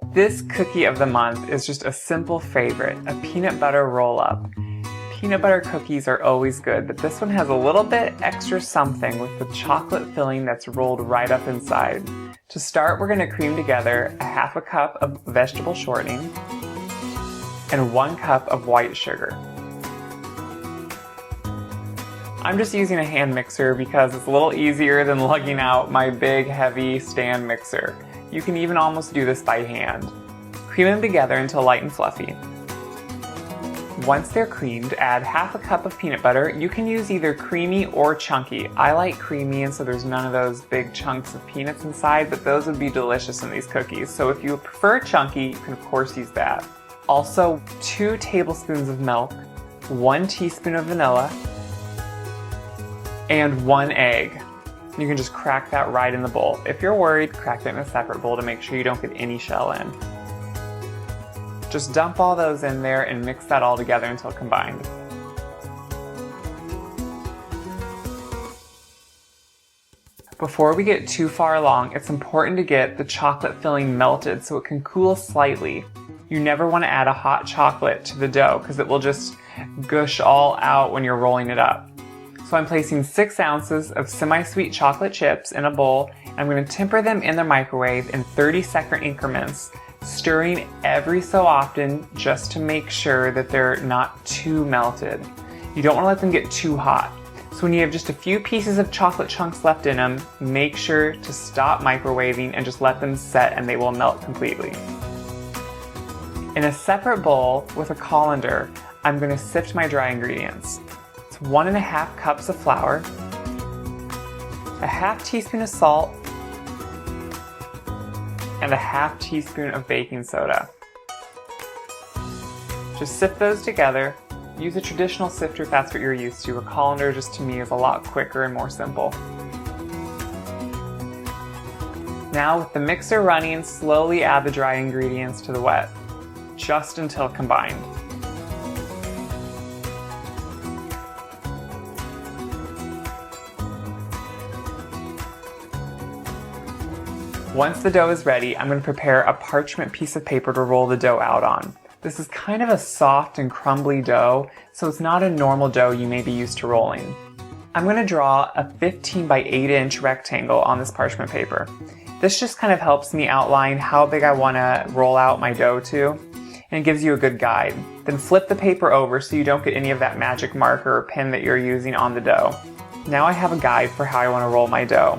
This cookie of the month is just a simple favorite, a peanut butter roll-up. Peanut butter cookies are always good, but this one has a little bit extra something with the chocolate filling that's rolled right up inside. To start, we're going to cream together a half a cup of vegetable shortening and 1 cup of white sugar. I'm just using a hand mixer because it's a little easier than lugging out my big, heavy stand mixer. You can even almost do this by hand. Cream them together until light and fluffy. Once they're creamed, add half a cup of peanut butter. You can use either creamy or chunky. I like creamy, and so there's none of those big chunks of peanuts inside, but those would be delicious in these cookies. So if you prefer chunky, you can of course use that. Also, 2 tablespoons of milk, 1 teaspoon of vanilla, and 1 egg. You can just crack that right in the bowl. If you're worried, crack that in a separate bowl to make sure you don't get any shell in. Just dump all those in there and mix that all together until combined. Before we get too far along, it's important to get the chocolate filling melted so it can cool slightly. You never want to add a hot chocolate to the dough because it will just gush all out when you're rolling it up. So I'm placing 6 ounces of semi-sweet chocolate chips in a bowl, and I'm going to temper them in the microwave in 30-second increments, stirring every so often just to make sure that they're not too melted. You don't want to let them get too hot. So when you have just a few pieces of chocolate chunks left in them, make sure to stop microwaving and just let them set and they will melt completely. In a separate bowl with a colander, I'm going to sift my dry ingredients. 1.5 cups of flour, a half teaspoon of salt, and a half teaspoon of baking soda. Just sift those together. Use a traditional sifter if that's what you're used to. A colander just to me is a lot quicker and more simple. Now with the mixer running, slowly add the dry ingredients to the wet, just until combined. Once the dough is ready, I'm going to prepare a parchment piece of paper to roll the dough out on. This is kind of a soft and crumbly dough, so it's not a normal dough you may be used to rolling. I'm going to draw a 15 by 8 inch rectangle on this parchment paper. This just kind of helps me outline how big I want to roll out my dough to, and it gives you a good guide. Then flip the paper over so you don't get any of that magic marker or pen that you're using on the dough. Now I have a guide for how I want to roll my dough.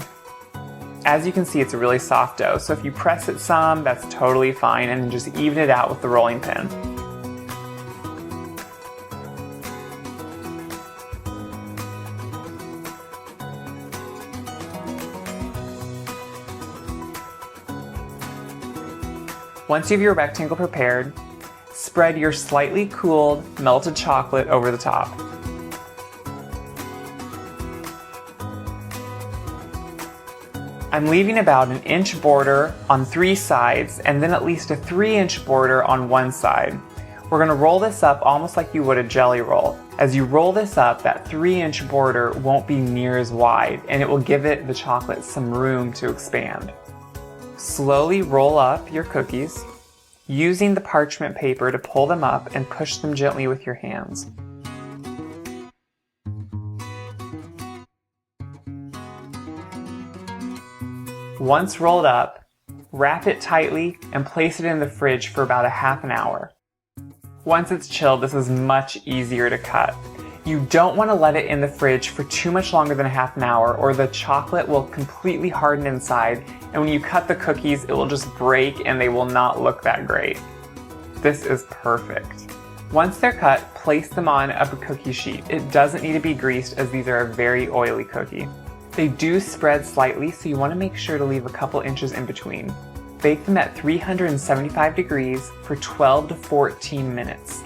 As you can see, it's a really soft dough, so if you press it some, that's totally fine, and then just even it out with the rolling pin. Once you have your rectangle prepared, spread your slightly cooled melted chocolate over the top. I'm leaving about an inch border on 3 sides and then at least a 3-inch border on one side. We're going to roll this up almost like you would a jelly roll. As you roll this up, that 3-inch border won't be near as wide and it will give the chocolate some room to expand. Slowly roll up your cookies, using the parchment paper to pull them up and push them gently with your hands. Once rolled up, wrap it tightly and place it in the fridge for about a half an hour. Once it's chilled, this is much easier to cut. You don't want to let it in the fridge for too much longer than a half an hour or the chocolate will completely harden inside, and when you cut the cookies, it will just break and they will not look that great. This is perfect. Once they're cut, place them on a cookie sheet. It doesn't need to be greased as these are a very oily cookie. They do spread slightly, so you want to make sure to leave a couple inches in between. Bake them at 375 degrees for 12 to 14 minutes.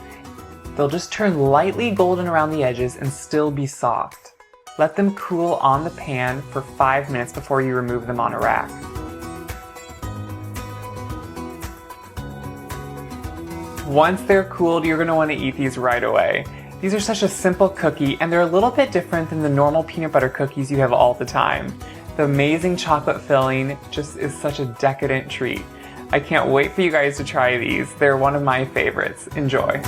They'll just turn lightly golden around the edges and still be soft. Let them cool on the pan for 5 minutes before you remove them on a rack. Once they're cooled, you're going to want to eat these right away. These are such a simple cookie, and they're a little bit different than the normal peanut butter cookies you have all the time. The amazing chocolate filling just is such a decadent treat. I can't wait for you guys to try these. They're one of my favorites. Enjoy.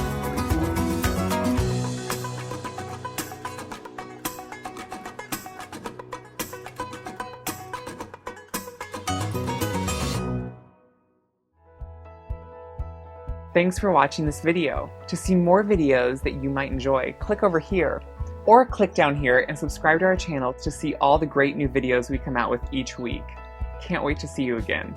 Thanks for watching this video. To see more videos that you might enjoy, click over here, or click down here and subscribe to our channel to see all the great new videos we come out with each week. Can't wait to see you again.